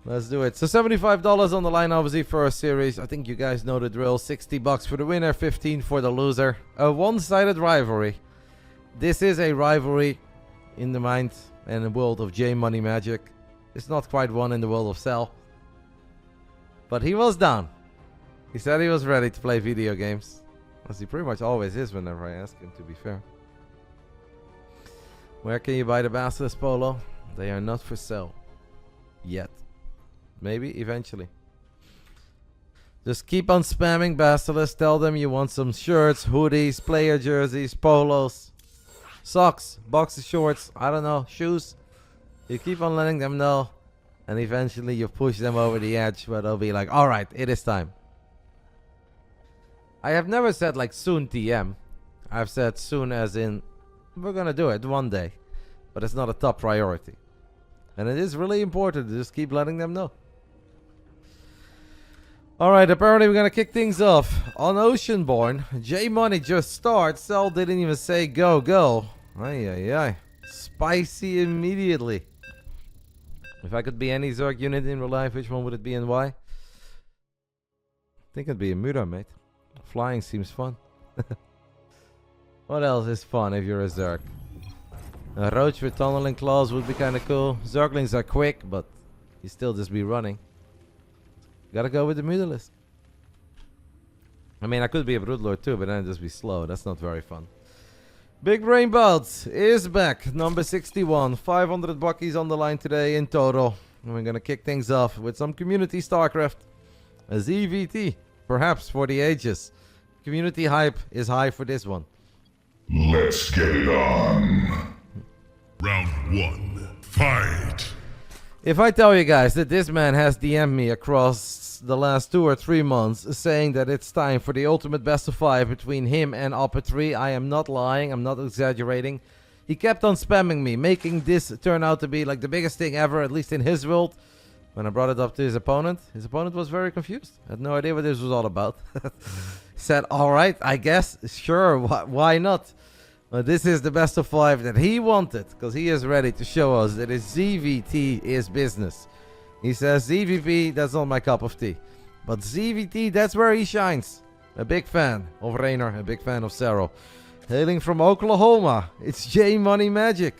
Let's do it. So $75 on the line, obviously, for a series. I think you guys know the drill. 60 bucks for the winner, 15 for the loser. A one-sided rivalry. This is a rivalry in the mind and the world of JMONEYMAGIC. It's not quite one in the world of Cell. But he was down. He said he was ready to play video games. As he pretty much always is whenever I ask him, to be fair. Where can you buy the Basilisk Polo? They are not for sale. Yet. Maybe eventually. Just keep on spamming Basilisk. Tell them you want some shirts, hoodies, player jerseys, polos, socks, boxer shorts, I don't know, shoes. You keep on letting them know. And eventually you push them over the edge where they'll be like, alright, it is time. I have never said like soon TM. I've said soon as in we're gonna do it one day. But it's not a top priority. And it is really important to just keep letting them know. Alright, apparently we're gonna kick things off on Oceanborn. J-Money just starts. Cell didn't even say go, go. Ay, ay, ay. Spicy immediately. If I could be any Zerg unit in real life, which one would it be and why? I think it'd be a Muda, mate. Flying seems fun. What else is fun if you're a Zerg? A Roach with tunneling claws would be kind of cool. Zerglings are quick, but you still just be running. Gotta go with the Mutalisk. I mean, I could be a Broodlord too, but then I'd just be slow. That's not very fun. Big Brain Bouts is back. Number 61. 500 buckies on the line today in total. And we're gonna kick things off with some community Starcraft. A ZVT, perhaps for the ages. Community hype is high for this one. Let's get it on. Round 1. Fight! If I tell you guys that this man has DM'd me across the last 2 or 3 months saying that it's time for the ultimate best of 5 between him and UpATree, I am not lying, I'm not exaggerating. He kept on spamming me, making this turn out to be like the biggest thing ever, at least in his world. When I brought it up to his opponent was very confused. Had no idea what this was all about. Said, alright, I guess, sure, why not? This is the best of 5 that he wanted, because he is ready to show us that his ZVT is business. He says, ZVP, that's not my cup of tea. But ZVT, that's where he shines. A big fan of Reynor, a big fan of Serral. Hailing from Oklahoma, it's JMONEYMAGIC.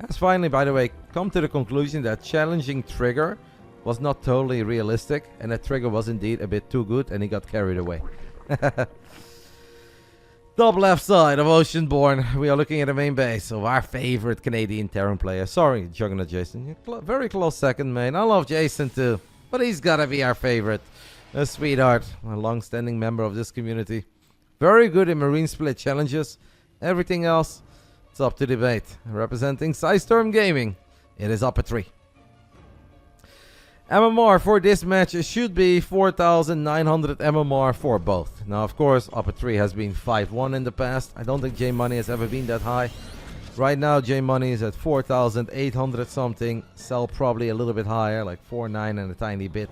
Has finally, by the way, come to the conclusion that challenging Trigger was not totally realistic, and that Trigger was indeed a bit too good, and he got carried away. Top left side of Oceanborn, we are looking at the main base of our favorite Canadian Terran player. Sorry, Juggernaut Jason. You're very close second, man. I love Jason too, but he's gotta be our favorite. A sweetheart, a long-standing member of this community. Very good in Marine Split challenges. Everything else, it's up to debate. Representing Storm Gaming, it is UpATree. MMR for this match should be 4,900 MMR for both. Now, of course, UpATree has been 5-1 in the past. I don't think JMoney has ever been that high. Right now, JMoney is at 4,800 something. Cell probably a little bit higher, like 4.9 and a tiny bit.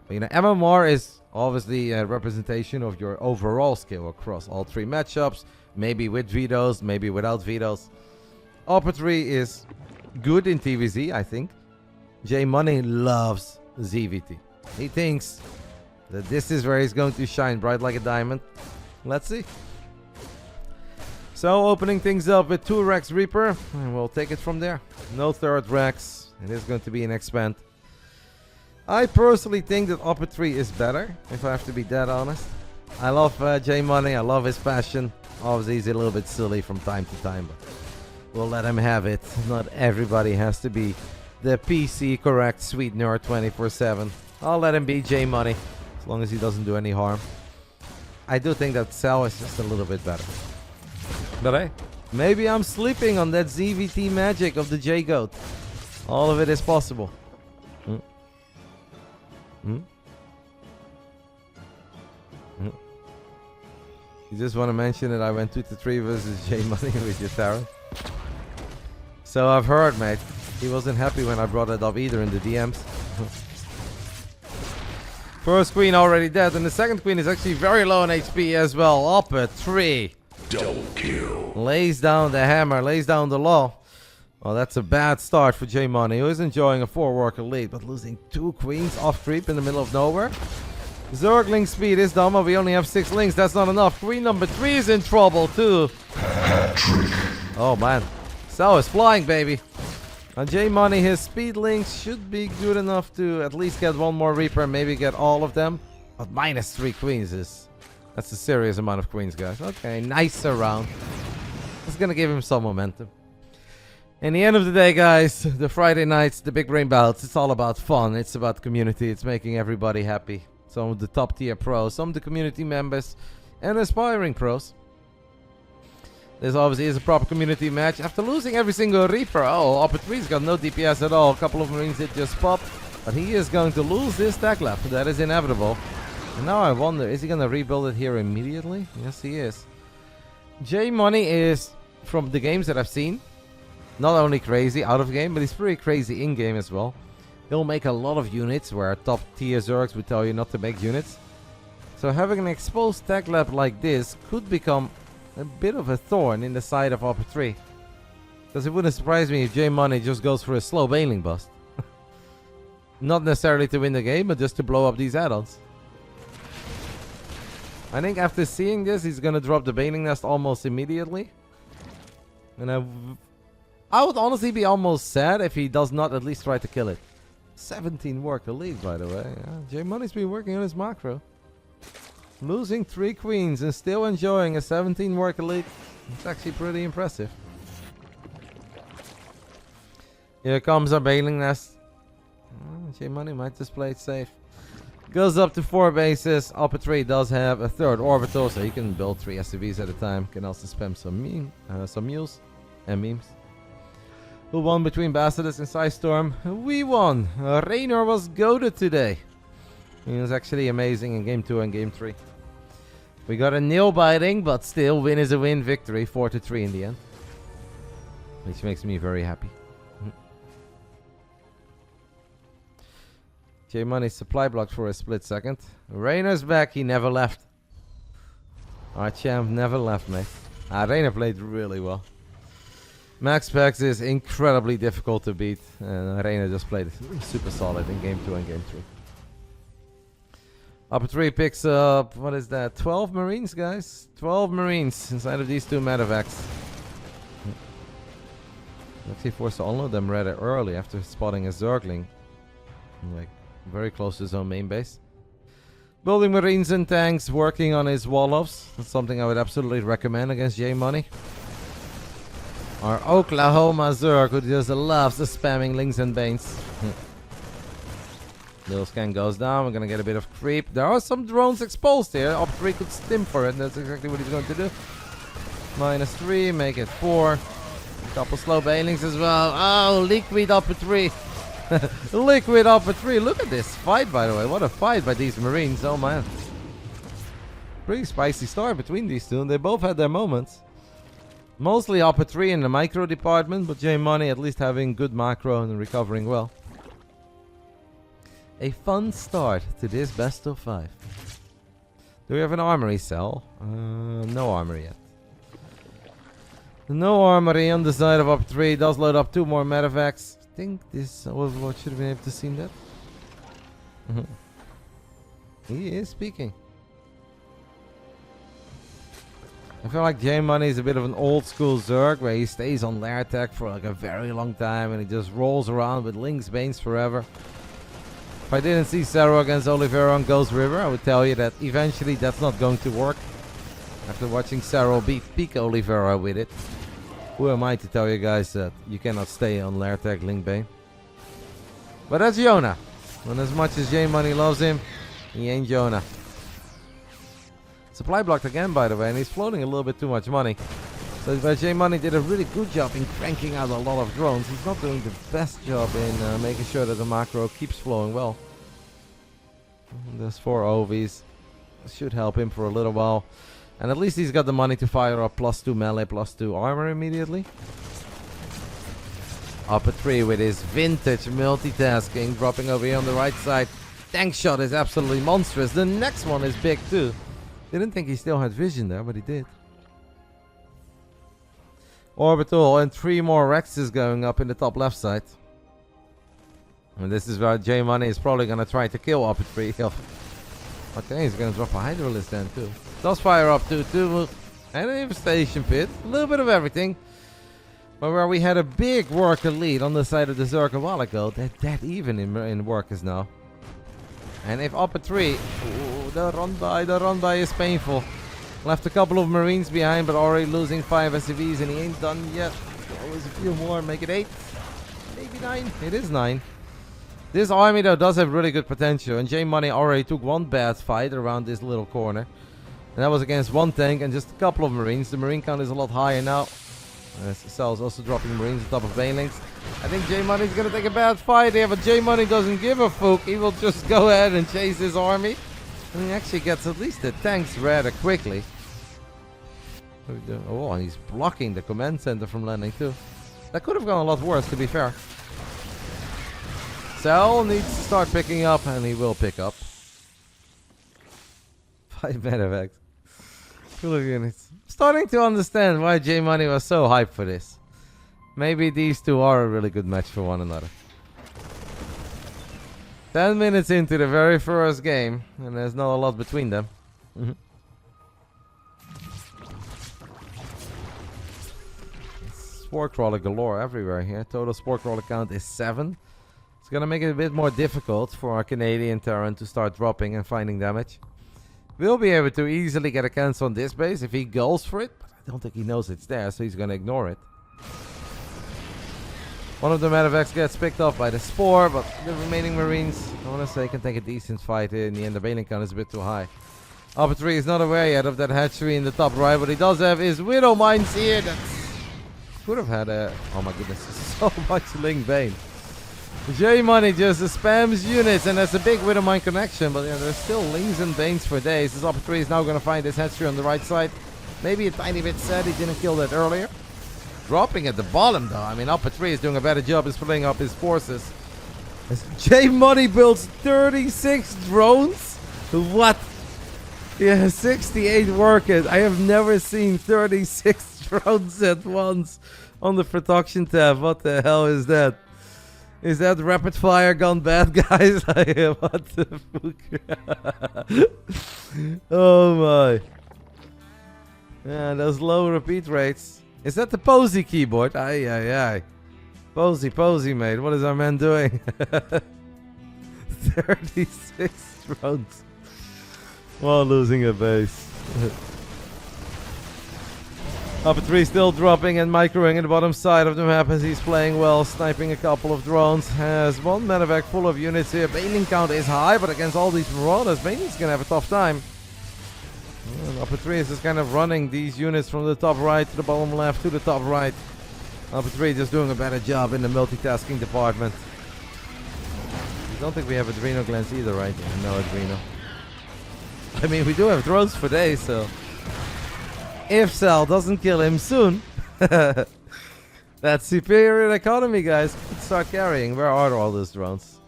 But, you know, MMR is obviously a representation of your overall skill across all 3 matchups. Maybe with vetoes, maybe without vetoes. UpATree is good in TVZ, I think. JMoney loves ZVT. He thinks that this is where he's going to shine bright like a diamond. Let's see. So, opening things up with 2 Rex Reaper, and we'll take it from there. No third Rex. It is going to be an expand. I personally think that UpATree is better, if I have to be that honest. I love JMoney. I love his passion. Obviously, he's a little bit silly from time to time, but we'll let him have it. Not everybody has to be the PC correct sweet nerd 24/7. I'll let him be JMoney as long as he doesn't do any harm. I do think that Cell is just a little bit better. But hey, maybe I'm sleeping on that ZVT magic of the J-Goat. All of it is possible. You just want to mention that I went 2-3 versus JMoney with your Terran. So I've heard, mate. He wasn't happy when I brought it up either in the DMs. First queen already dead, and the second queen is actually very low on HP as well. UpATree. Double kill. Lays down the hammer, lays down the law. Well, that's a bad start for JMoney, who is enjoying a 4-worker lead, but losing 2 queens off creep in the middle of nowhere. Zerg link speed is dumb, but we only have 6 links. That's not enough. Queen number 3 is in trouble, too. Oh, man. So is flying, baby. On JMoney, his speed links should be good enough to at least get 1 more Reaper and maybe get all of them. But minus 3 queens is... That's a serious amount of queens, guys. Okay, nice round. It's gonna give him some momentum. In the end of the day, guys, the Friday nights, the Big Brain Bouts, it's all about fun. It's about community. It's making everybody happy. Some of the top tier pros, some of the community members, and aspiring pros. This obviously is a proper community match. After losing every single Reaper, oh, UpATree's got no DPS at all. A couple of Marines did just pop. But he is going to lose this tech left. That is inevitable. And now I wonder, is he going to rebuild it here immediately? Yes, he is. JMoney is, from the games that I've seen, not only crazy out of game, but he's pretty crazy in game as well. He'll make a lot of units where top tier Zergs would tell you not to make units. So having an exposed tech lab like this could become a bit of a thorn in the side of UpATree. Because it wouldn't surprise me if JMoney just goes for a slow bailing bust. Not necessarily to win the game, but just to blow up these add-ons. I think after seeing this, he's going to drop the bailing nest almost immediately. And I would honestly be almost sad if he does not at least try to kill it. 17 worker lead, by the way. Yeah, JMoney's been working on his macro. Losing 3 queens and still enjoying a 17 worker lead. It's actually pretty impressive. Here comes our bailing nest. JMoney might just play it safe. Goes up to 4 bases. UpATree does have a 3rd orbital, so you can build 3 SCVs at a time. Can also spam some mules and memes. Who won between Basilisk and Storm? We won. Reynor was goated today. He was actually amazing in game 2 and game 3. We got a nail biting, but still win is a win victory. 4-3 in the end. Which makes me very happy. JMoney supply blocked for a split second. Reynor's back, he never left. Our champ never left, mate. Reynor played really well. MaxPax is incredibly difficult to beat. And Reynor just played super solid in game 2 and game 3. UpATree picks up, what is that, 12 Marines, guys? 12 Marines inside of these 2 medevacs. Actually forced to unload them rather early after spotting a Zergling. Like, very close to his own main base. Building Marines and tanks, working on his wall-offs. That's something I would absolutely recommend against JMoney. Our Oklahoma Zerg, who just loves the spamming links and banes. Little scan goes down. We're going to get a bit of creep. There are some drones exposed here. UpATree could stim for it. That's exactly what he's going to do. -3, make it 4. A couple slow bailings as well. Oh, liquid UpATree. Liquid UpATree. Look at this fight, by the way. What a fight by these Marines. Oh, man. Pretty spicy start between these two. And they both had their moments. Mostly UpATree in the micro department. But JMoney at least having good macro and recovering well. A fun start to this best of 5. Do we have an armory cell? No armory yet. No armory on the side of UpATree. Does load up 2 more medevacs. I think this Overlord should have been able to see that. He is speaking. I feel like JMoney is a bit of an old school Zerg where he stays on lair tech for like a very long time and he just rolls around with links, banes forever. If I didn't see Serral against Oliveira on Ghost River, I would tell you that eventually that's not going to work. After watching Serral beat Peak Oliveira with it. Who am I to tell you guys that you cannot stay on lair tech link bane? But that's Jonah. And as much as JMoney loves him, he ain't Jonah. Supply blocked again, by the way, and he's floating a little bit too much money. So JMoney did a really good job in cranking out a lot of drones. He's not doing the best job in making sure that the macro keeps flowing well. There's 4 OVs. Should help him for a little while. And at least he's got the money to fire up +2 melee, +2 armor immediately. UpATree with his vintage multitasking, dropping over here on the right side. Tank shot is absolutely monstrous. The next one is big too. Didn't think he still had vision there, but he did. orbital, and 3 more Rexes going up in the top left side. And this is where JMoney is probably gonna try to kill UpATree. Okay, he's gonna drop a Hydralisk then too. Does fire up too, and an infestation pit. A little bit of everything. But where we had a big worker lead on the side of the Zerg a while ago, they're dead even in workers now. And if UpATree, the run by is painful. Left a couple of Marines behind, but already losing 5 SCVs, and he ain't done yet. Always a few more, make it 8, maybe 9. It is 9. This army though does have really good potential, and JMoney already took one bad fight around this little corner. And that was against 1 tank and just a couple of Marines. The Marine count is a lot higher now. Serral's also dropping Marines on top of Banelings. I think JMoney's gonna take a bad fight here, but JMoney doesn't give a fuck. He will just go ahead and chase his army. And he actually gets at least the tanks rather quickly. Oh, and he's blocking the command center from landing too. That could have gone a lot worse, to be fair. Serral needs to start picking up, and he will pick up. 5 medevacs. Cool units. Starting to understand why JMoney was so hyped for this. Maybe these two are a really good match for one another. 10 minutes into the very first game, and there's not a lot between them. Spore crawler galore everywhere here. Total spore crawler count is 7. It's gonna make it a bit more difficult for our Canadian Terran to start dropping and finding damage. We'll be able to easily get a cancel on this base if he goes for it, but I don't think he knows it's there, so he's gonna ignore it. One of the medevacs gets picked up by the Spore, but the remaining Marines, I want to say, can take a decent fight here. In the end, the bailing count is a bit too high. UpATree is not aware yet of that hatchery in the top right, but he does have his Widow Mines here. That could have had a... Oh my goodness, so much Ling Bane. JMoney just spams units, and that's a big Widow Mine connection, but yeah, there's still Lings and Banes for days. This UpATree is now going to find this hatchery on the right side. Maybe a tiny bit sad he didn't kill that earlier. Dropping at the bottom though. I mean, UpATree is doing a better job of splitting up his forces. As JMoney builds 36 drones? What? Yeah, 68 workers. I have never seen 36 drones at once on the production tab. What the hell is that? Is that rapid fire gone bad, guys? What the fuck? Oh my. Yeah, those low repeat rates. Is that the Posey keyboard? Aye, aye, aye. Posey, mate. What is our man doing? 36 drones. While losing a base. UpATree still dropping and microing in the bottom side of the map as he's playing well, sniping a couple of drones. Has one medevac full of units here. Bailing count is high, but against all these marauders, Bailing's gonna have a tough time. UpATree is just kind of running these units from the top right to the bottom left to the top right. UpATree just doing a better job in the multitasking department. I don't think we have Adreno glance either, right? No Adreno. I mean, we do have drones for days, so... If Serral doesn't kill him soon... That's superior economy, guys. Let's start carrying. Where are all those drones?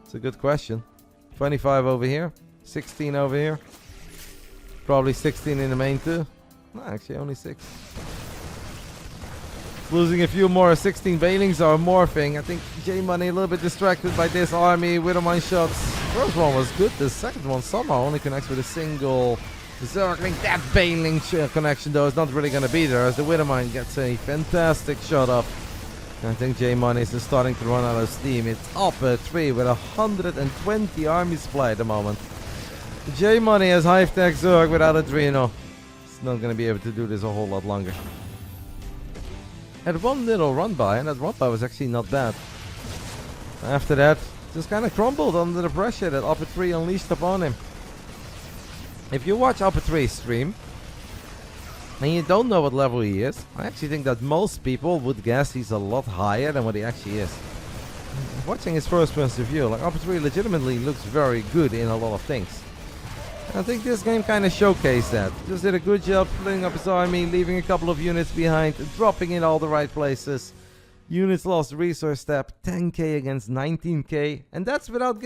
It's a good question. 25 over here. 16 over here. Probably 16 in the main too. No, actually only 6. Losing a few more. 16 Bailings are morphing. I think JMoney a little bit distracted by this army. Widow Mine shots. First one was good. The second one somehow only connects with a single Zergling. That Bailing connection though is not really going to be there as the Widow Mine gets a fantastic shot up. And I think JMoney is starting to run out of steam. It's UpATree with 120 army supply at the moment. JMoney has Hive-Tech Zerg without Adreno. It's not going to be able to do this a whole lot longer. Had one little run by, and that run by was actually not bad. After that, just kind of crumbled under the pressure that UpATree unleashed upon him. If you watch UpATree stream, and you don't know what level he is, I actually think that most people would guess he's a lot higher than what he actually is. Watching his first person view, like UpATree legitimately looks very good in a lot of things. I think this game kind of showcased that. Just did a good job splitting up his army, leaving a couple of units behind, dropping in all the right places. Units lost resource step, 10k against 19k, and that's without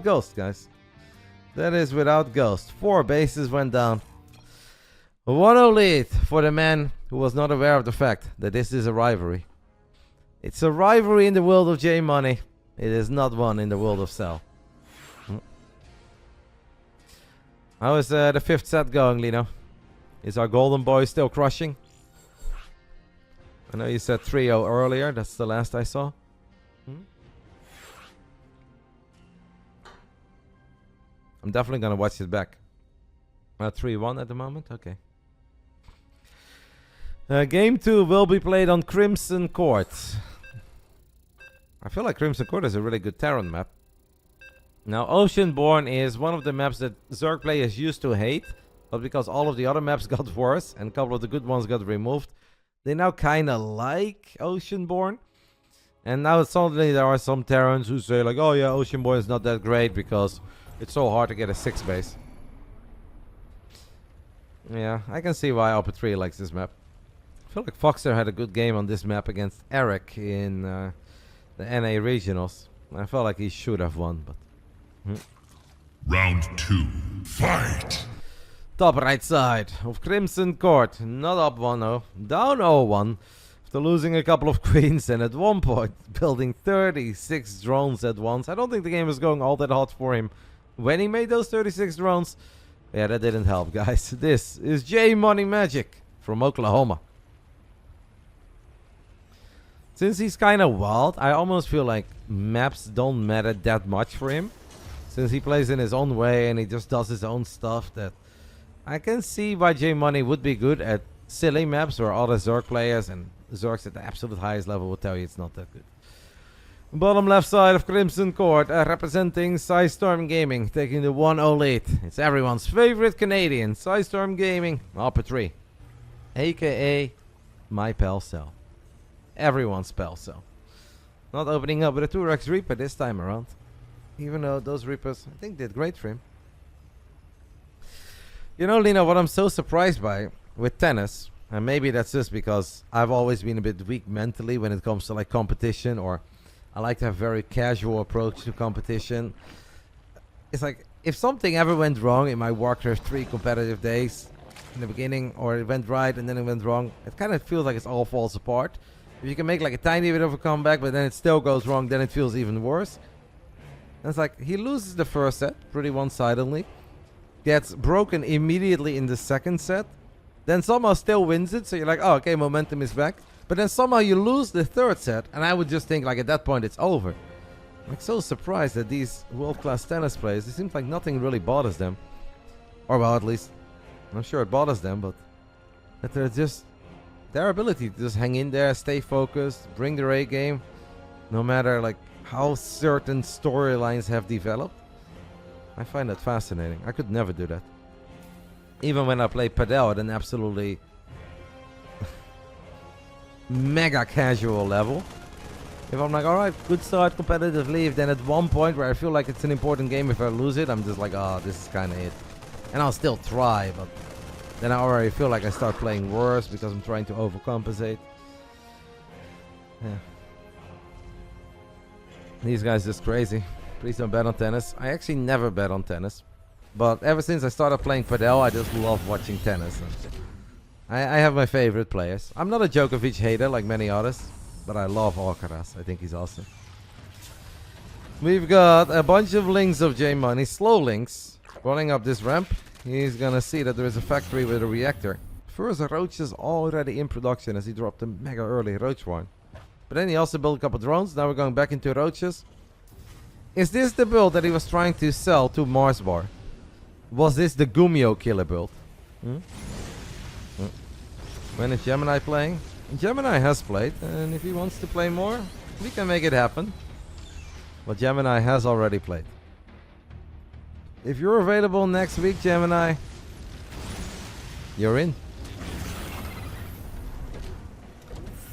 Ghost, guys. That is without Ghost. 4 bases went down. A 1-0 lead for the man who was not aware of the fact that this is a rivalry. It's a rivalry in the world of JMoney. It is not one in the world of Serral. How is the 5th set going, Lino? Is our golden boy still crushing? I know you said 3-0 earlier. That's the last I saw. I'm definitely going to watch it back. 3-1 at the moment? Okay. Game 2 will be played on Crimson Court. I feel like Crimson Court is a really good Terran map. Now, Oceanborn is one of the maps that Zerg players used to hate, but because all of the other maps got worse and a couple of the good ones got removed, they now kind of like Oceanborn. And now suddenly there are some Terrans who say like, oh yeah, Oceanborn is not that great because it's so hard to get a 6 base. Yeah, I can see why UpATree likes this map. I feel like Foxer had a good game on this map against Eric in the NA Regionals. I felt like he should have won, but... Round 2. Fight! Top right side of Crimson Court. Not up 1-0. Down 0-1. After losing a couple of queens and at one point building 36 drones at once. I don't think the game was going all that hot for him when he made those 36 drones. Yeah, that didn't help, guys. This is JMoneyMagic from Oklahoma. Since he's kind of wild, I almost feel like maps don't matter that much for him. Since he plays in his own way and he just does his own stuff, that I can see why JMoney would be good at silly maps where other Zerg players and Zergs at the absolute highest level will tell you it's not that good. Bottom left side of Crimson Court, representing Storm Gaming, taking the 1-0 lead. It's everyone's favorite Canadian, Storm Gaming, UpATree, aka my pal Serral. Everyone's pal Serral. Not opening up with a 2x Reaper this time around. Even though those Reapers, I think, did great for him. You know, Lena, what I'm so surprised by with tennis, and maybe that's just because I've always been a bit weak mentally when it comes to like competition, or I like to have a very casual approach to competition. It's like, if something ever went wrong in my Warcraft 3 competitive days in the beginning, or it went right and then it went wrong, it kind of feels like it all falls apart. If you can make like a tiny bit of a comeback, but then it still goes wrong, then it feels even worse. And it's like, he loses the first set pretty one-sidedly, gets broken immediately in the second set, then somehow still wins it, so you're like, oh, okay, momentum is back. But then somehow you lose the third set, and I would just think, like, at that point, it's over. I'm like, so surprised that these world-class tennis players, it seems like nothing really bothers them. Or, well, at least, I'm sure it bothers them, but that they're just, their ability to just hang in there, stay focused, bring their A game, no matter, like, how certain storylines have developed. I find that fascinating. I could never do that. Even when I play Padel at an absolutely mega casual level. If I'm like, alright, good start competitively, if then at one point where I feel like it's an important game, if I lose it, I'm just like, oh, this is kind of it. And I'll still try, but then I already feel like I start playing worse because I'm trying to overcompensate. Yeah. These guys just crazy. Please don't bet on tennis. I actually never bet on tennis. But ever since I started playing Padel, I just love watching tennis. I have my favorite players. I'm not a Djokovic hater like many others, but I love Alcaraz. I think he's awesome. We've got a bunch of links of JMoney, slow links, running up this ramp. He's gonna see that there is a factory with a reactor. First roach is already in production as he dropped a mega early roach one. But then he also built a couple drones. Now we're going back into roaches. Is this the build that he was trying to sell to Mars Bar? Was this the Gumio killer build? When is Gemini playing? Gemini has played, and if he wants to play more, we can make it happen. But Gemini has already played. If you're available next week, Gemini, you're in.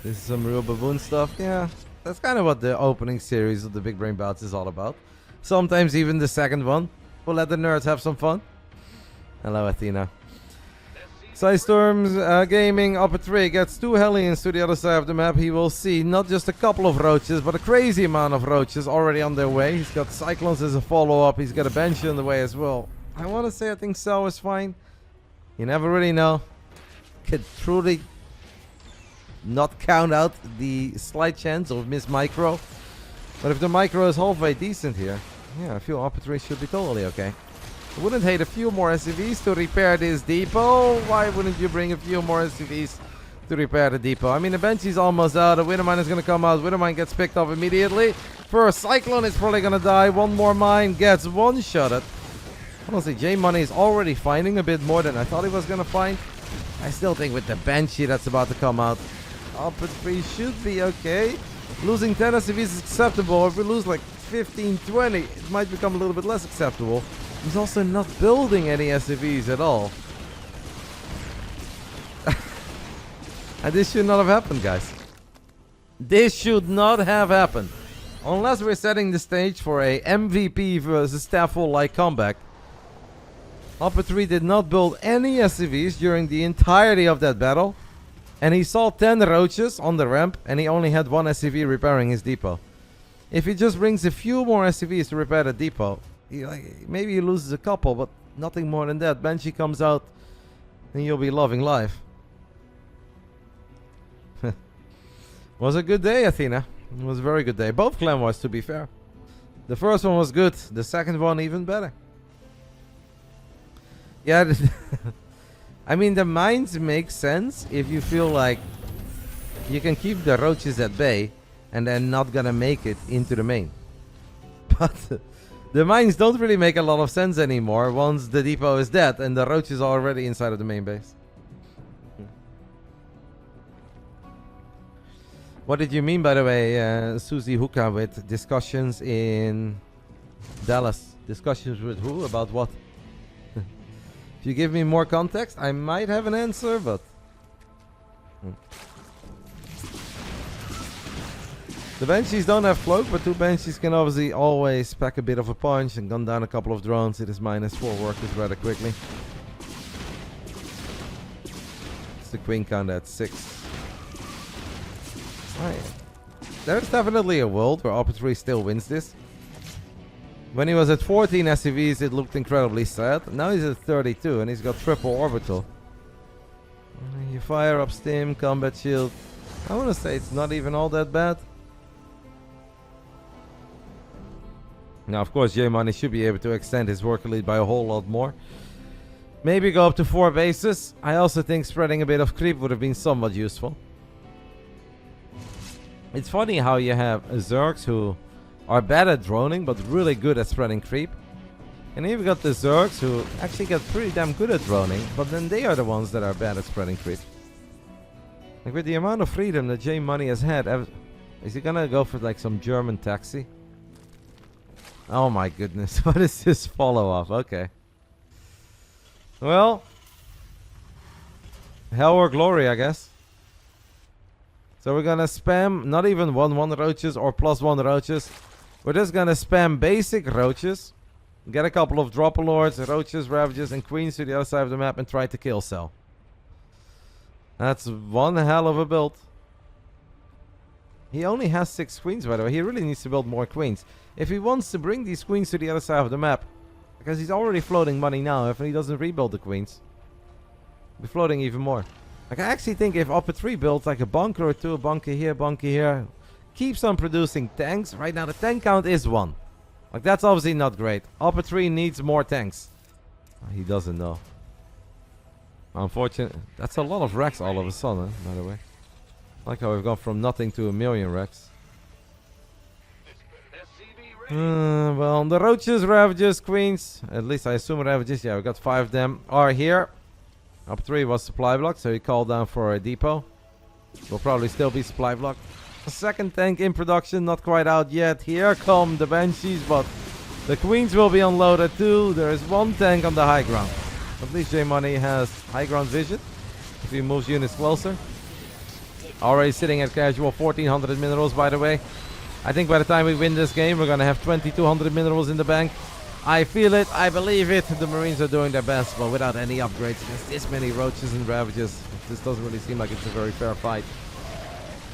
This is some real baboon stuff. Yeah, that's kind of what the opening series of the Big Brain Bouts is all about. Sometimes even the second one. We'll let the nerds have some fun. Hello, Athena. Storm's Gaming UpATree gets 2 Hellions to the other side of the map. He will see not just a couple of roaches, but a crazy amount of roaches already on their way. He's got Cyclones as a follow-up. He's got a Banshee on the way as well. I want to say I think Serral is fine. You never really know. could truly not count out the slight chance of miss micro. But if the micro is halfway decent here, yeah, I feel UpATree should be totally okay. I wouldn't hate a few more SCVs to repair this depot. Why wouldn't you bring a few more SCVs to repair the depot? I mean, the Banshee's almost out. The Winter Mine is going to come out. Winter Mine gets picked up immediately. First Cyclone is probably going to die. One more mine gets one-shotted. Honestly, JMoney is already finding a bit more than I thought he was going to find. I still think with the Banshee that's about to come out, UpATree should be okay. Losing 10 SCVs is acceptable. If we lose like 15, 20, it might become a little bit less acceptable. He's also not building any SCVs at all. And this should not have happened, guys. This should not have happened. Unless we're setting the stage for a MVP versus Staffel-like comeback. UpATree did not build any SCVs during the entirety of that battle. And he saw 10 roaches on the ramp, and he only had one SCV repairing his depot. If he just brings a few more SCVs to repair the depot, maybe he loses a couple, but nothing more than that. Banshee comes out, and you'll be loving life. Was a good day, Athena. It was a very good day. Both Clem was, to be fair. The first one was good. The second one even better. Yeah, I mean, the mines make sense if you feel like you can keep the roaches at bay and they're not gonna make it into the main. But the mines don't really make a lot of sense anymore once the depot is dead and the roaches are already inside of the main base. What did you mean, by the way, Susie Hookah, with discussions in Dallas? Discussions with who? About what? If you give me more context, I might have an answer, but... The Banshees don't have cloak, but two Banshees can obviously always pack a bit of a punch and gun down a couple of drones. It is -4 workers rather quickly. It's the queen count at 6. Right. There's definitely a world where UpATree still wins this. When he was at 14 SCVs, it looked incredibly sad. Now he's at 32 and he's got triple orbital. You fire up stim, combat shield. I want to say it's not even all that bad. Now, of course, JMoney should be able to extend his worker lead by a whole lot more. Maybe go up to 4 bases. I also think spreading a bit of creep would have been somewhat useful. It's funny how you have Zergs who are bad at droning, but really good at spreading creep. And then you've got the Zergs who actually get pretty damn good at droning, but then they are the ones that are bad at spreading creep. Like, with the amount of freedom that JMoney has had, is he gonna go for like some German taxi? Oh my goodness, what is this follow-up? Okay. Well, hell or glory, I guess. So we're gonna spam not even 1/1 roaches or +1 roaches. We're just gonna spam basic roaches. Get a couple of dropper lords, roaches, ravages, and queens to the other side of the map and try to kill Cell. That's one hell of a build. He only has 6 queens, by the way. He really needs to build more queens. If he wants to bring these queens to the other side of the map, because he's already floating money now, if he doesn't rebuild the queens, he'll be floating even more. Like, I actually think if UpATree builds like a bunker or two, a bunker here, keeps on producing tanks. Right now the tank count is 1. Like, that's obviously not great. UpATree needs more tanks. He doesn't know. Unfortunately, that's a lot of wrecks all of a sudden, by the way. I like how we've gone from nothing to 1,000,000 wrecks. Well, the roaches, ravages, queens, at least I assume ravages, yeah, we got 5 of them, are here. UpATree was supply blocked, so he called down for a depot. Will probably still be supply blocked. A second tank in production, not quite out yet. Here come the Banshees, but the queens will be unloaded too. There is 1 tank on the high ground. At least JMoney has high ground vision if he moves units closer. Already sitting at casual 1400 minerals, by the way. I think by the time we win this game, we're gonna have 2200 minerals in the bank. I feel it, I believe it. The Marines are doing their best, but without any upgrades, there's this many roaches and ravages. This doesn't really seem like it's a very fair fight.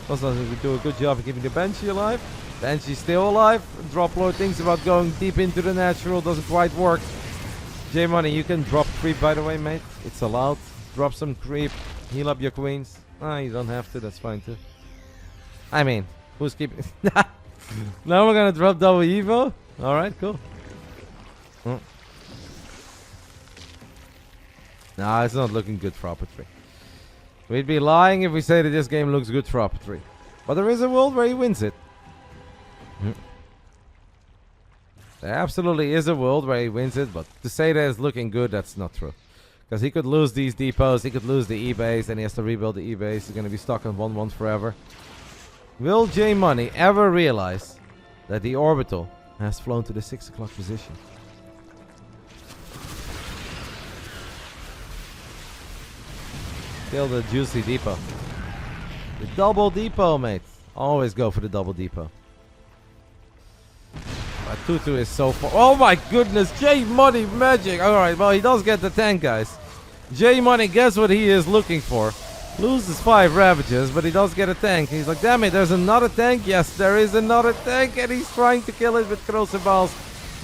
Also, we do a good job of keeping the Banshee alive. Banshee's still alive. Drop Lord thinks about going deep into the natural, doesn't quite work. JMoney, you can drop creep, by the way, mate. It's allowed. Drop some creep. Heal up your queens. Ah, you don't have to. That's fine too. I mean, who's keeping... Now we're gonna drop double Evo? Alright, cool. Oh. Nah, it's not looking good for UpATree. We'd be lying if we say that this game looks good for UpATree. But there is a world where he wins it. There absolutely is a world where he wins it, but to say that it's looking good, that's not true. Because he could lose these depots, he could lose the E-base, and he has to rebuild the E-base. He's going to be stuck on 1-1 forever. Will JMoney ever realize that the orbital has flown to the 6 o'clock position? Kill the juicy depot. The double depot, mate. Always go for the double depot. But Tutu is so far. Oh my goodness, JMoneyMagic. Alright, well, he does get the tank, guys. JMoney gets what he is looking for. Loses 5 Ravages, but he does get a tank. He's like, damn it, there's another tank. Yes, there is another tank, and he's trying to kill it with Crucibles.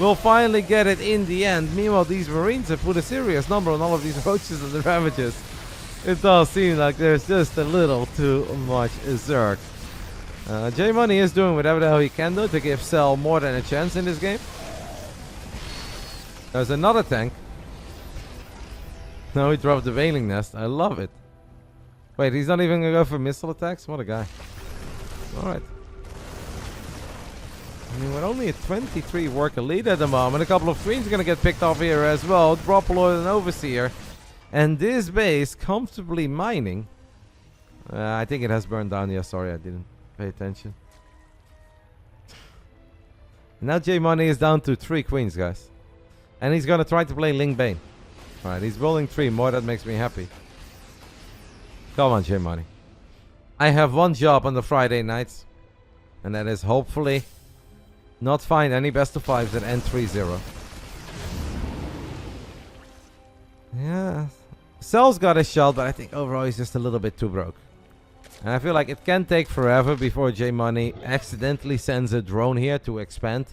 We'll finally get it in the end. Meanwhile, these Marines have put a serious number on all of these Roaches and the Ravages. It does seem like there's just a little too much Zerg. JMoney is doing whatever the hell he can do to give Cell more than a chance in this game. There's another tank. Now he dropped the Wailing Nest. I love it. Wait, he's not even gonna go for missile attacks? What a guy. Alright. I mean, we're only at 23 worker lead at the moment. A couple of queens are gonna get picked off here as well. Drop Lord and Overseer. And this base comfortably mining. I think it has burned down. Yeah, sorry, I didn't pay attention. Now JMoney is down to 3 queens, guys. And he's gonna try to play Ling Bane. Alright, he's rolling 3 more. That makes me happy. Come on, JMoney. I have one job on the Friday nights. And that is hopefully not find any best of 5s that end 3-0. Yeah. Cell's got a shot, but I think overall he's just a little bit too broke. And I feel like it can take forever before JMoney accidentally sends a drone here to expand.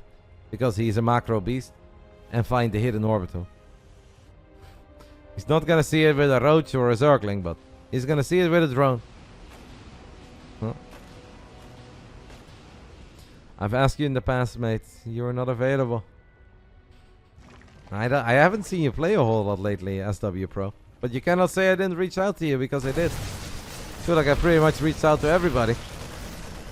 Because he's a macro beast. And find the hidden orbital. He's not gonna see it with a Roach or a Zergling, but he's gonna see it with a drone. Huh? I've asked you in the past, mate. You're not available. I haven't seen you play a whole lot lately, SW Pro. But you cannot say I didn't reach out to you, because I did. I feel like I pretty much reached out to everybody.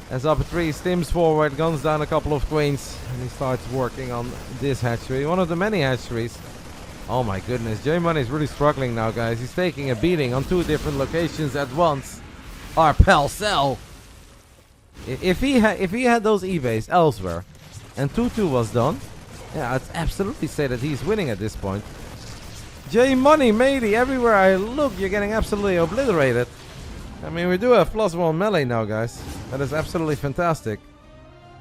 As UpATree stims forward, guns down a couple of queens, and he starts working on this hatchery. One of the many hatcheries. Oh my goodness, JMoney is really struggling now, guys. He's taking a beating on 2 different locations at once. Our pal Cell. If he had those E-base elsewhere, and 2-2 was done, yeah, I'd absolutely say that he's winning at this point. JMoney, matey, everywhere I look, you're getting absolutely obliterated. I mean, we do have +1 melee now, guys. That is absolutely fantastic.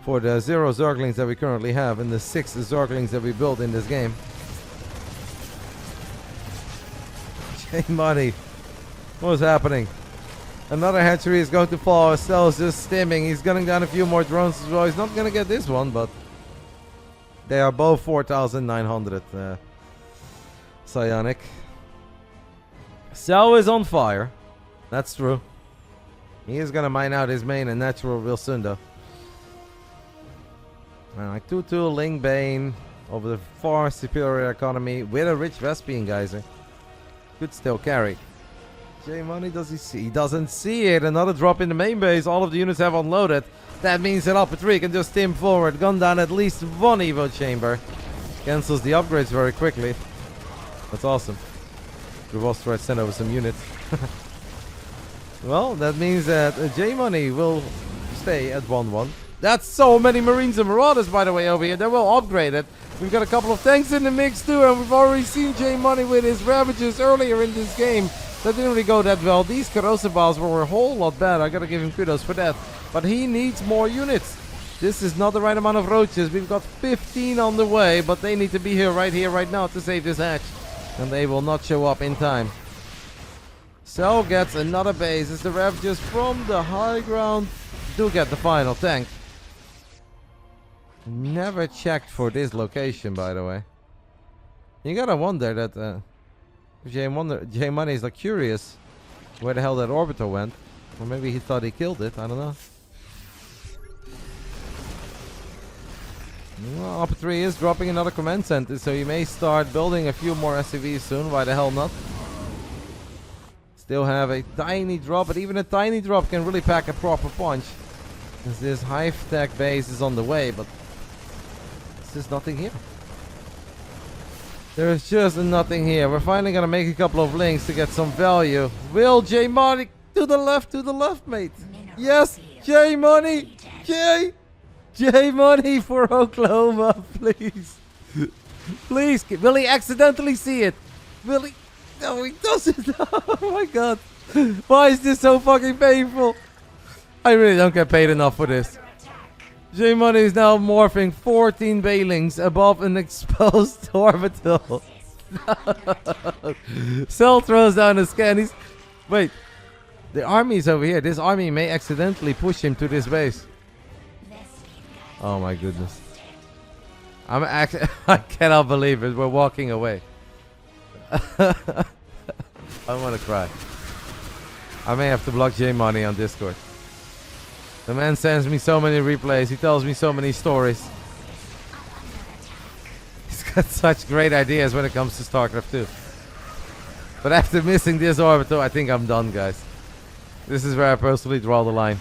For the 0 Zerglings that we currently have, and the 6 Zerglings that we built in this game. JMoney, what's happening? Another hatchery is going to fall. Cell's just stimming. He's gunning down a few more drones as well. He's not going to get this one, but they are both 4,900 psionic. Cell is on fire. That's true. He is going to mine out his main and natural real soon, though. Like 2-2 Ling Bane over the far superior economy with a rich Vespian geyser. Could still carry. JMoney, does he see? He doesn't see it. Another drop in the main base. All of the units have unloaded. That means that UpATree can just stim forward. Gun down at least 1 Evo chamber. Cancels the upgrades very quickly. That's awesome. Revolver sent over some units. Well, that means that JMoney will stay at 1-1. That's so many Marines and Marauders, by the way, over here. They're well upgraded. We've got a couple of tanks in the mix too, and we've already seen JMoney with his Ravages earlier in this game. That didn't really go that well. These corrosive balls were a whole lot better. I gotta give him kudos for that. But he needs more units. This is not the right amount of Roaches. We've got 15 on the way, but they need to be here, right now, to save this hatch. And they will not show up in time. Cell gets another base as the Ravages from the high ground do get the final tank. Never checked for this location, by the way. You gotta wonder that JMoney is like curious where the hell that orbiter went. Or maybe he thought he killed it. I don't know. Well, UpATree is dropping another command center, so you may start building a few more SCVs soon. Why the hell not? Still have a tiny drop, but even a tiny drop can really pack a proper punch. As this high-tech base is on the way, but there's nothing here. There's just nothing here. We're finally gonna make a couple of links to get some value. Will JMoney to the left, mate. Yes, JMoney, JMoney for Oklahoma, please. Please, will he accidentally see it? Will he? No, he doesn't. Oh my god. Why is this so fucking painful? I really don't get paid enough for this. JMoney is now morphing 14 Bailings above an exposed orbital. Cell throws down a scan. Wait. The army's over here. This army may accidentally push him to this base. Oh my goodness. I cannot believe it. We're walking away. I want to cry. I may have to block JMoney on Discord. The man sends me so many replays. He tells me so many stories. He's got such great ideas when it comes to Starcraft 2. But after missing this orbital, I think I'm done, guys. This is where I personally draw the line.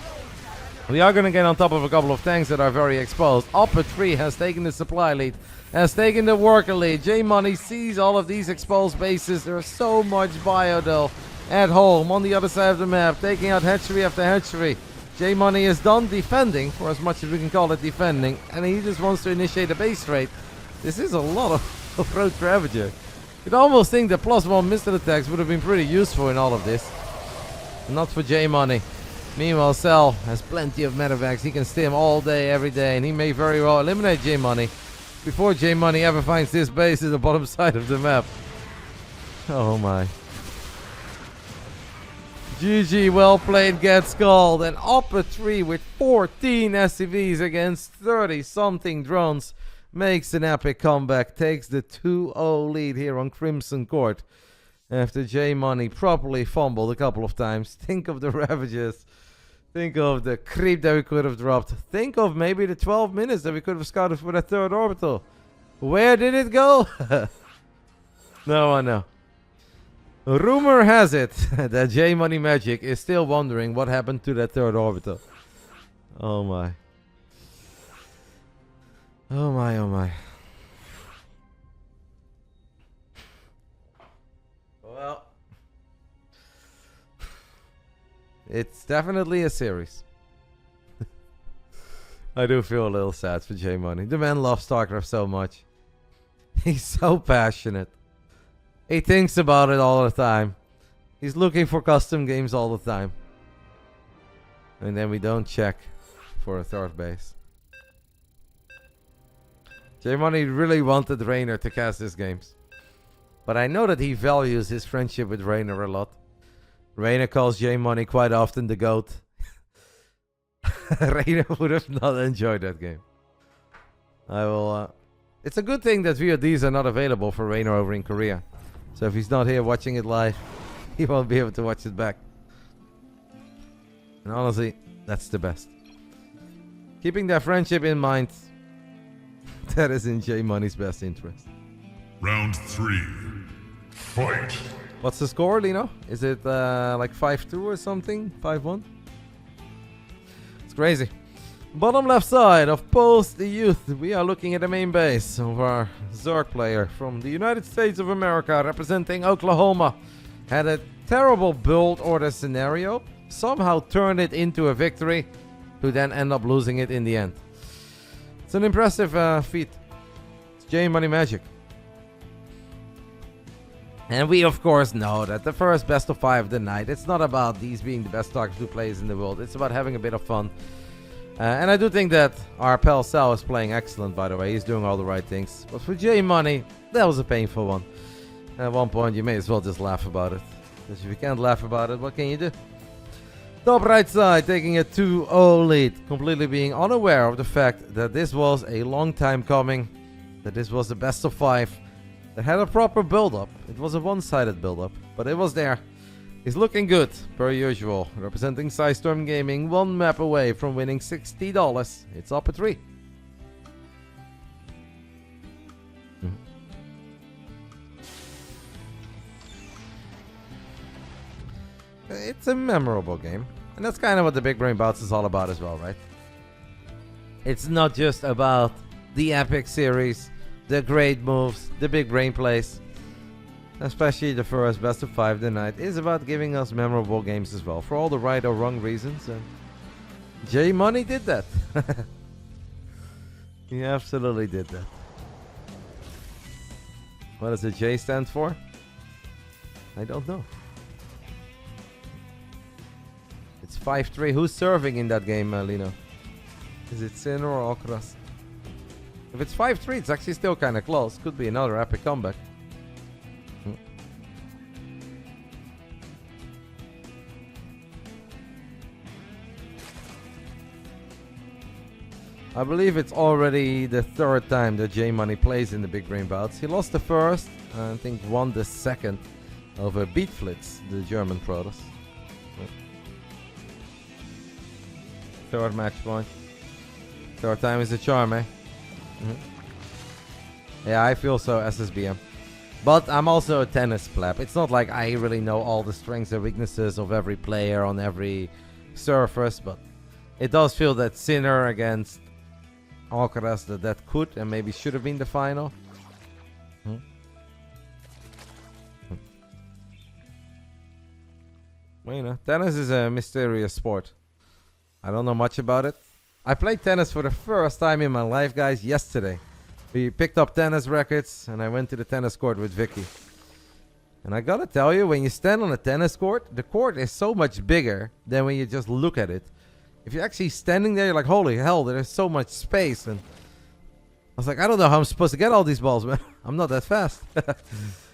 We are going to get on top of a couple of tanks that are very exposed. UpATree has taken the supply lead. Has taken the worker lead. JMoney sees all of these exposed bases. There's so much biodel at home on the other side of the map. Taking out hatchery after hatchery. JMoney is done defending, for as much as we can call it defending, and he just wants to initiate a base raid. This is a lot of approach Ravager. You'd almost think that +1 missile attacks would have been pretty useful in all of this. Not for JMoney. Meanwhile, Serral has plenty of medevacs. He can stim all day, every day, and he may very well eliminate JMoney before JMoney ever finds this base at the bottom side of the map. Oh my. GG, well played, gets called. And UpATree with 14 SCVs against 30-something drones makes an epic comeback. Takes the 2-0 lead here on Crimson Court. After JMoney properly fumbled a couple of times. Think of the Ravagers. Think of the creep that we could have dropped. Think of maybe the 12 minutes that we could have scouted for that third orbital. Where did it go? No one knows. Rumor has it that JMoneyMagic is still wondering what happened to that third orbital. Oh my. Oh my, oh my. Well, it's definitely a series. I do feel a little sad for JMoney. The man loves StarCraft so much. He's so passionate. He thinks about it all the time. He's looking for custom games all the time. And then we don't check for a third base. JMoney really wanted Reynor to cast his games. But I know that he values his friendship with Reynor a lot. Reynor calls JMoney quite often the GOAT. Reynor would have not enjoyed that game. I will... It's a good thing that VODs are not available for Reynor over in Korea. So if he's not here watching it live, he won't be able to watch it back. And honestly, that's the best. Keeping that friendship in mind, that is in JMoney's best interest. Round 3. Fight. What's the score, Lino? Is it like 5-2 or something? 5-1? It's crazy. Bottom left side of Post the Youth, we are looking at the main base of our Zerg player from the United States of America, representing Oklahoma. Had a terrible build order scenario, somehow turned it into a victory, to then end up losing it in the end. It's an impressive feat. It's JMoneyMagic. And we of course know that the first best of 5 of the night, it's not about these being the best Starcraft 2 players in the world, it's about having a bit of fun. And I do think that our pal Sal is playing excellent, by the way. He's doing all the right things. But for JMoney, that was a painful one. At one point, you may as well just laugh about it. Because if you can't laugh about it, what can you do? Top right side, taking a 2-0 lead. Completely being unaware of the fact that this was a long time coming. That this was the best of 5. That had a proper build-up. It was a one-sided build-up, but it was there. He's looking good, per usual. Representing Storm Gaming, one map away from winning $60. It's UpATree. It's a memorable game. And that's kind of what the Big Brain Bouts is all about as well, right? It's not just about the epic series, the great moves, the big brain plays. Especially the first best of 5 tonight is about giving us memorable games as well, for all the right or wrong reasons. And JMoney did that. He absolutely did that. What does the J stand for? I don't know. It's 5-3. Who's serving in that game, Lino? Is it Sin or Okras? If it's 5-3, it's actually still kind of close. Could be another epic comeback. I believe it's already the 3rd time that JMoney plays in the Big Brain Bouts. He lost the first, and I think won the second over Beatflitz, the German Protoss. 3rd match point. 3rd time is a charm, eh? Yeah, I feel so, SSBM. But I'm also a tennis pleb. It's not like I really know all the strengths and weaknesses of every player on every surface, but it does feel that Sinner against Alcaraz that could and maybe should have been the final. Well, you know, tennis is a mysterious sport. I don't know much about it. I played tennis for the first time in my life, guys, yesterday. We picked up tennis rackets and I went to the tennis court with Vicky. And I gotta tell you, when you stand on a tennis court, the court is so much bigger than when you just look at it. If you're actually standing there, you're like, holy hell, there's so much space. And I was like, I don't know how I'm supposed to get all these balls, man. I'm not that fast.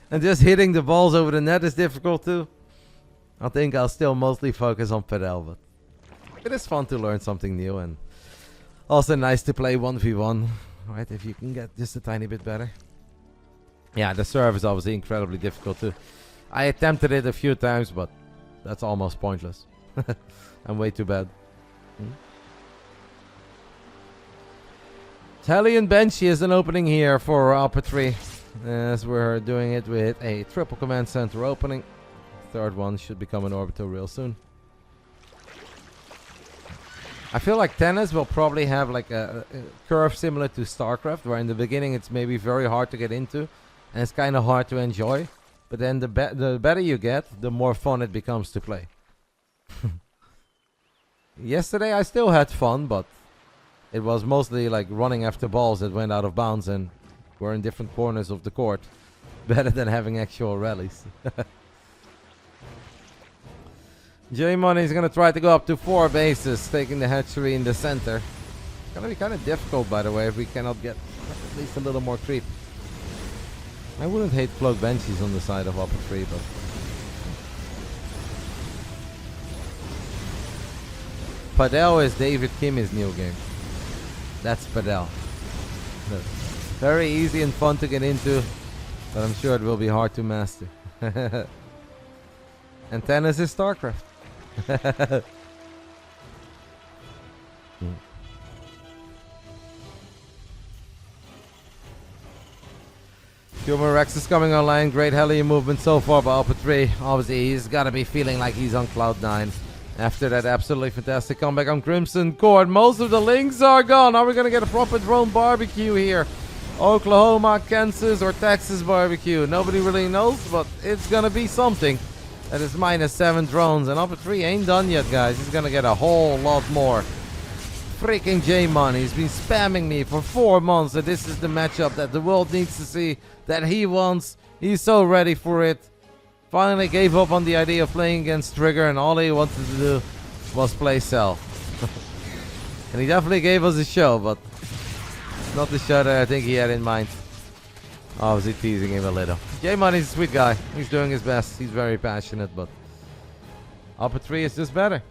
And just hitting the balls over the net is difficult too. I think I'll still mostly focus on padel, but it is fun to learn something new and also nice to play 1v1, right? If you can get just a tiny bit better. Yeah, the serve is obviously incredibly difficult too. I attempted it a few times, but that's almost pointless. I'm way too bad. Italian Benchy is an opening here for UpATree, as we're doing it with a triple command center opening. 3rd one should become an orbital real soon. I feel like tennis will probably have like a curve similar to Starcraft, where in the beginning it's maybe very hard to get into and it's kind of hard to enjoy, but then the better you get, the more fun it becomes to play. Yesterday I still had fun, but it was mostly like running after balls that went out of bounds and were in different corners of the court. Better than having actual rallies. JMoney is going to try to go up to 4 bases, taking the hatchery in the center. It's going to be kind of difficult, by the way, if we cannot get at least a little more creep. I wouldn't hate cloak benchies on the side of UpATree, but Padel is David Kimmy's new game. That's Padel. Very easy and fun to get into, but I'm sure it will be hard to master. And tennis is Starcraft. Human Rex is coming online. Great heli movement so far by UpATree. Obviously, he's got to be feeling like he's on cloud 9 after that absolutely fantastic comeback on Crimson Court. Most of the links are gone. Are we going to get a proper drone barbecue here? Oklahoma, Kansas, or Texas barbecue? Nobody really knows, but it's going to be something. That is -7 drones, and UpATree ain't done yet, guys. He's going to get a whole lot more. Freaking JMoney. He's been spamming me for 4 months that this is the matchup that the world needs to see, that he wants. He's so ready for it. Finally gave up on the idea of playing against Trigger, and all he wanted to do was play Cell. And he definitely gave us a show, but not the show that I think he had in mind. Obviously teasing him a little. JMoney's a sweet guy. He's doing his best. He's very passionate, but UpATree is just better.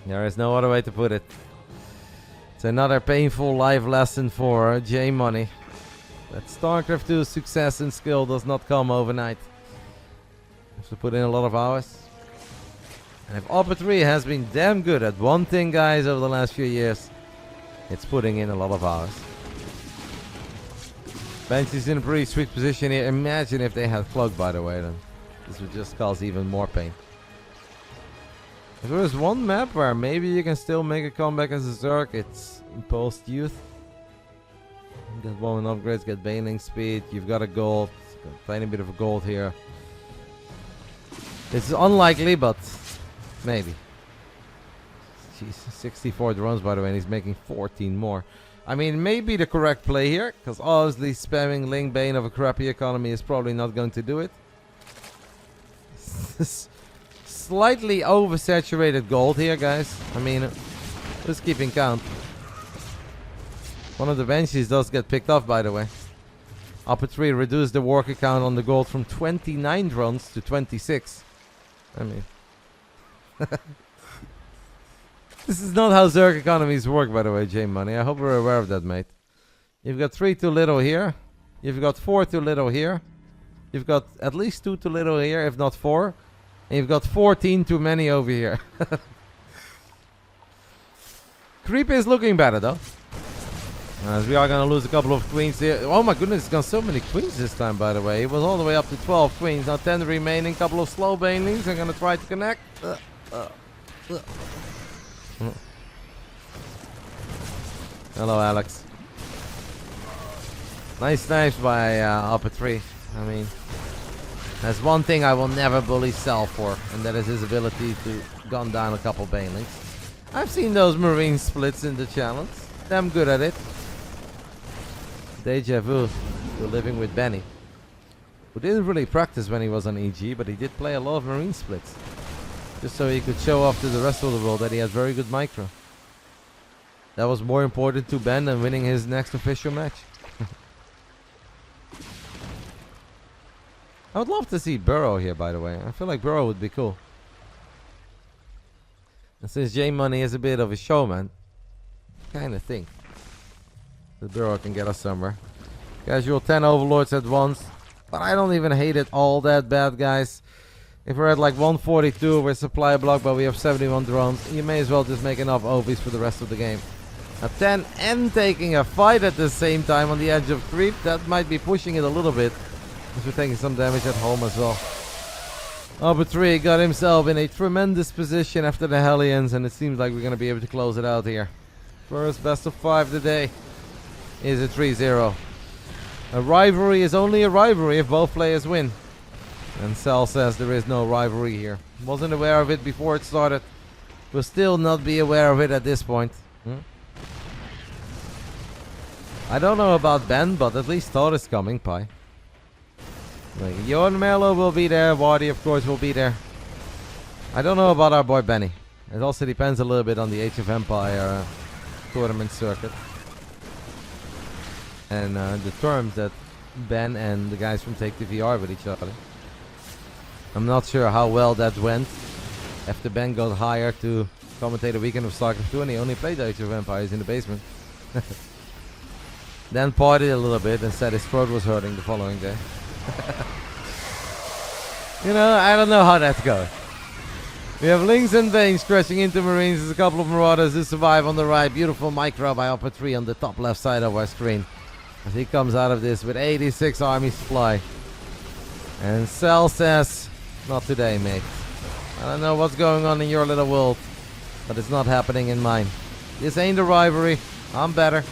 There is no other way to put it. It's another painful life lesson for JMoney. That StarCraft 2 success and skill does not come overnight. Has to put in a lot of hours. And if UpATree has been damn good at one thing, guys, over the last few years, it's putting in a lot of hours. Bench is in a pretty sweet position here. Imagine if they had Cloak, by the way, then this would just cause even more pain. If there is one map where maybe you can still make a comeback as a Zerg, it's post-youth. Get one upgrades, get bailing speed, you've got a gold, got a tiny bit of a gold here. It's unlikely, but maybe. Jeez, 64 drones, by the way, and he's making 14 more. I mean, maybe the correct play here, because obviously spamming Ling Bane of a crappy economy is probably not going to do it. Slightly oversaturated gold here, guys. I mean, just keeping count. One of the benches does get picked off, by the way. UpATree reduced the worker count on the gold from 29 drones to 26. I mean... This is not how Zerg economies work, by the way, JMoney. I hope we're aware of that, mate. You've got 3 too little here. You've got 4 too little here. You've got at least 2 too little here, if not 4. And you've got 14 too many over here. Creep is looking better, though. As we are going to lose a couple of queens here. Oh my goodness, it's got so many queens this time, by the way. It was all the way up to 12 queens. Now 10 remaining. Couple of slow banelings. I'm going to try to connect. Hello, Alex. Nice snipes by UpATree. I mean, that's one thing I will never bully Serral for, and that is his ability to gun down a couple banelings. I've seen those marine splits in the challenge. Damn good at it. Deja vu to living with Benny, who didn't really practice when he was on EG, but he did play a lot of marine splits. Just so he could show off to the rest of the world that he has very good micro. That was more important to Ben than winning his next official match. I would love to see Burrow here, by the way. I feel like Burrow would be cool. And since JMoney is a bit of a showman, I kind of think that Burrow can get us somewhere. Casual 10 overlords at once. But I don't even hate it all that bad, guys. If we're at like 142 with supply block, but we have 71 drones, you may as well just make enough OVs for the rest of the game. A 10 and taking a fight at the same time on the edge of creep, that might be pushing it a little bit. Because we're taking some damage at home as well. UpATree got himself in a tremendous position after the Hellions, and it seems like we're going to be able to close it out here. First best of 5 today is a 3-0. A rivalry is only a rivalry if both players win. And Serral says there is no rivalry here. Wasn't aware of it before it started. Will still not be aware of it at this point. I don't know about Ben, but at least thought is coming, Pi. Like, Johan Melo will be there. Wardy, of course, will be there. I don't know about our boy Benny. It also depends a little bit on the Age of Empire tournament circuit. And the terms that Ben and the guys from Take TV are with each other. I'm not sure how well that went after Ben got hired to commentate a weekend of Starcraft 2 and he only played Age of Empires in the basement. Then partied a little bit and said his throat was hurting the following day. You know, I don't know how that's going. We have Lings and Veins crashing into Marines. There's a couple of Marauders who survive on the right. Beautiful micro by UpATree on the top left side of our screen. As he comes out of this with 86 army supply. And Serral says, not today, mate. I don't know what's going on in your little world, but it's not happening in mine. This ain't a rivalry. I'm better.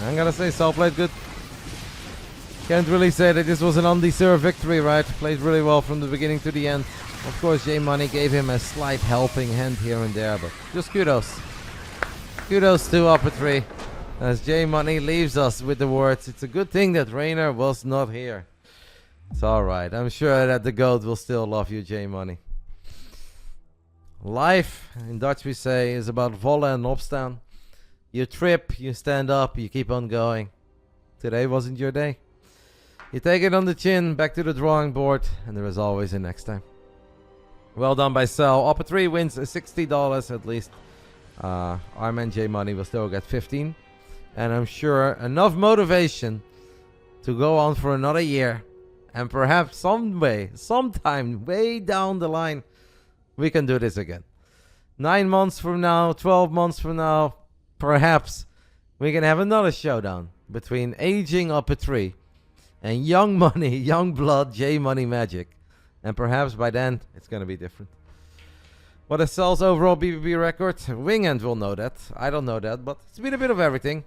I'm gonna say Serral played good. Can't really say that this was an undeserved victory, right? Played really well from the beginning to the end. Of course, JMoney gave him a slight helping hand here and there, but just kudos. Kudos to UpATree. As JMoney leaves us with the words, it's a good thing that Reynor was not here. It's alright. I'm sure that the GOAT will still love you, JMoney. Life, in Dutch we say, is about vallen and opstaan. You trip, you stand up, you keep on going. Today wasn't your day. You take it on the chin, back to the drawing board, and there is always a next time. Well done by Serral. UpATree wins $60 at least. Our man JMoney will still get 15. And I'm sure enough motivation to go on for another year And perhaps sometime way down the line, we can do this again. 9 months from now, 12 months from now, perhaps we can have another showdown between aging UpATree and young money, young blood, JMONEYMAGIC. And perhaps by then, it's going to be different. What is Cell's overall BBB record? Wingend will know that. I don't know that, but it's been a bit of everything.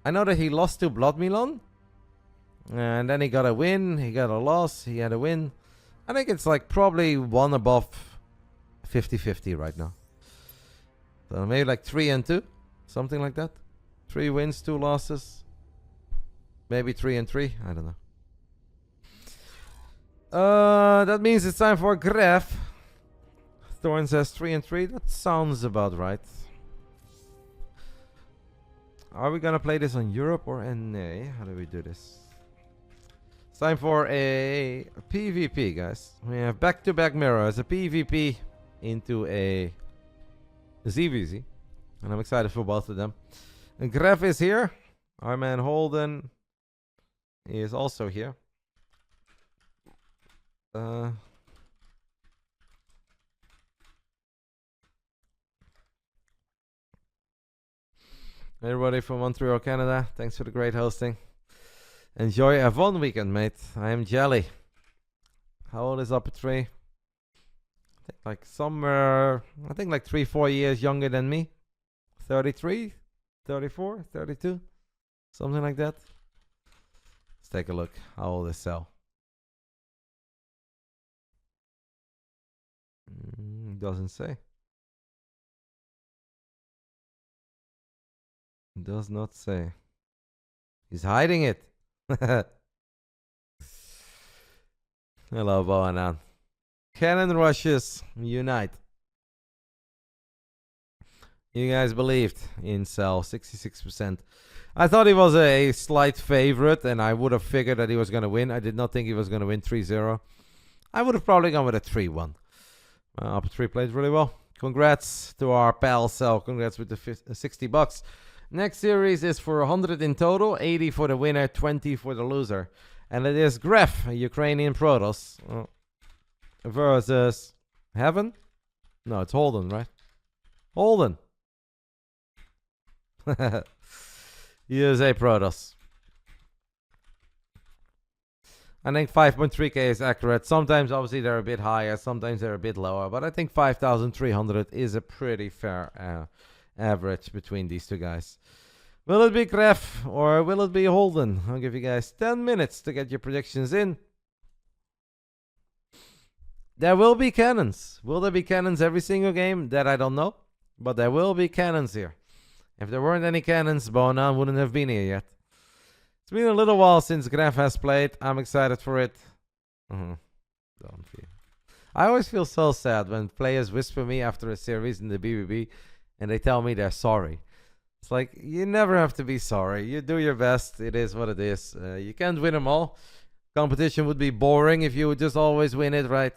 I know that he lost to Blood Milan. And then he got a win, he got a loss, he had a win. I think it's like probably one above 50-50 right now. So maybe like 3 and 2, something like that. 3 wins, 2 losses. Maybe 3 and 3, I don't know. That means it's time for Graf. Thorn says 3 and 3. That sounds about right. Are we gonna play this on Europe or NA? How do we do this? It's time for a PvP, guys. We have back-to-back mirrors, a PvP into a ZVZ. And I'm excited for both of them. And Graf is here. Our man Holden is also here. Everybody from Montreal, Canada, thanks for the great hosting. Enjoy F1 weekend, mate. I am jelly. How old is UpATree? Like somewhere, I think like 3-4 years younger than me. 33, 34, 32, something like that. Let's take a look. How old is Cell? Doesn't say. Does not say. He's hiding it. Hello, Boanan. Cannon rushes unite. You guys believed in Cell, 66%. I thought he was a slight favorite, and I would have figured that he was going to win. I did not think he was going to win 3-0. I would have probably gone with a 3-1. UpATree played really well. Congrats to our pal Cell. Congrats with the $60. Next series is for 100 in total, 80 for the winner, 20 for the loser. And it is Graf, a Ukrainian Protoss, versus Heaven? No, it's Holden, right? Holden. He is a Protoss. I think 5.3k is accurate. Sometimes, obviously, they're a bit higher. Sometimes they're a bit lower. But I think 5,300 is a pretty fair average between these two guys. Will it be Graf or will it be Holden? I'll give you guys 10 minutes to get your predictions in. There will be cannons. Will there be cannons every single game? That I don't know. But there will be cannons here. If there weren't any cannons, Bonan wouldn't have been here yet. It's been a little while since Graf has played. I'm excited for it. Don't feel. I always feel so sad when players whisper me after a series in the BBB and they tell me they're sorry. It's like, you never have to be sorry. You do your best. It is what it is. You can't win them all. Competition would be boring if you would just always win it, right?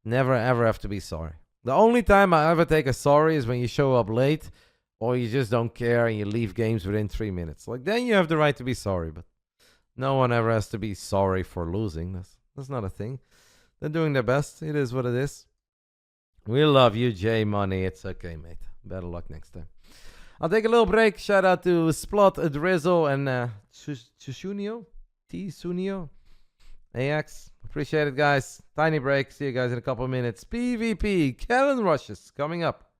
Never, ever have to be sorry. The only time I ever take a sorry is when you show up late or you just don't care and you leave games within 3 minutes. Like, then you have the right to be sorry, but no one ever has to be sorry for losing. That's not a thing. They're doing their best. It is what it is. We love you, J Money. It's okay, mate. Better luck next time. I'll take a little break. Shout out to Splot, Drizzle, and Tsunio. Tsunio. AX. Appreciate it, guys. Tiny break. See you guys in a couple of minutes. PvP. Cannon rushes coming up.